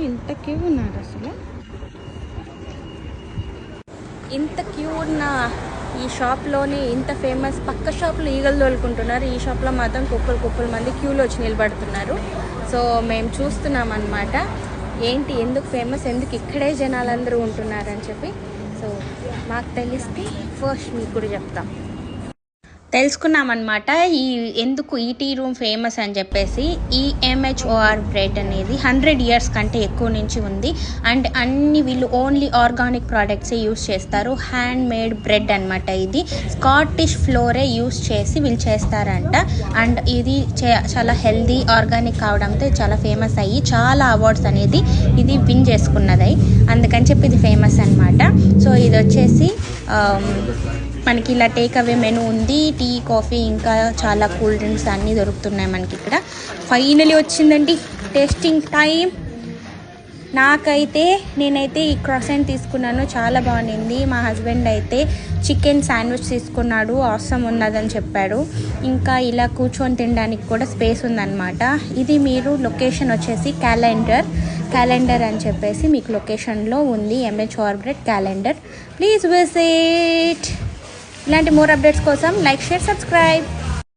ఇంత క్యూ ఉన్నారు అసలు. ఇంత క్యూ ఉన్న ఈ షాప్లోనే ఇంత ఫేమస్. పక్క షాప్లో ఈగలు తోలుకుంటున్నారు, ఈ షాప్లో మాత్రం కుప్పలు మంది క్యూలో వచ్చి నిలబడుతున్నారు. సో మేము చూస్తున్నాం అన్నమాట ఏంటి, ఎందుకు ఫేమస్, ఎందుకు ఇక్కడే జనాలందరూ ఉంటున్నారని చెప్పి. సో మాకు తెలిస్తే ఫస్ట్ మీకు కూడా చెప్తాం. తెలుసుకున్నామన్నమాట ఎందుకు ఈ టీ రూమ్ ఫేమస్ అని చెప్పేసి. ఈ ఎంహెచ్ఓఆర్ బ్రెడ్ అనేది 100 years కంటే ఎక్కువ నుంచి ఉంది. అండ్ వీళ్ళు ఓన్లీ ఆర్గానిక్ ప్రోడక్ట్సే యూస్ చేస్తారు. హ్యాండ్ మేడ్ బ్రెడ్ అనమాట. ఇది స్కాటిష్ ఫ్లోరే యూస్ చేసి వీళ్ళు చేస్తారంట. అండ్ ఇది చాలా హెల్దీ ఆర్గానిక్ కావడంతో చాలా ఫేమస్ అయ్యి చాలా అవార్డ్స్ అనేది ఇది విన్ చేసుకున్నది. అందుకని చెప్పి ఇది ఫేమస్ అనమాట. సో ఇది వచ్చేసి మనకి ఇలా టేక్ అవే మెనూ ఉంది. టీ, కాఫీ, ఇంకా చాలా కూల్ డ్రింక్స్ అన్నీ దొరుకుతున్నాయి మనకి ఇక్కడ. ఫైనలీ వచ్చిందండి టేస్టింగ్ టైం. నేనైతే ఈ క్రాసెంట్ తీసుకున్నాను, చాలా బాగుంది. మా హస్బెండ్ అయితే చికెన్ శాండ్విచ్ తీసుకున్నాడు, ఆసమ్ ఉన్నదని చెప్పాడు. ఇంకా ఇలా కూర్చొని తినడానికి కూడా స్పేస్ ఉందన్నమాట. ఇది మీరు లొకేషన్ వచ్చేసి క్యాలెండర్ అని చెప్పేసి మీకు లొకేషన్లో ఉంది. ఎంహెచ్ఓఆర్ బ్రెడ్ క్యాలెండర్. Please visit. ఇలాంటి మోర్ అప్డేట్స్ కోసం లైక్, షేర్, సబ్స్క్రైబ్.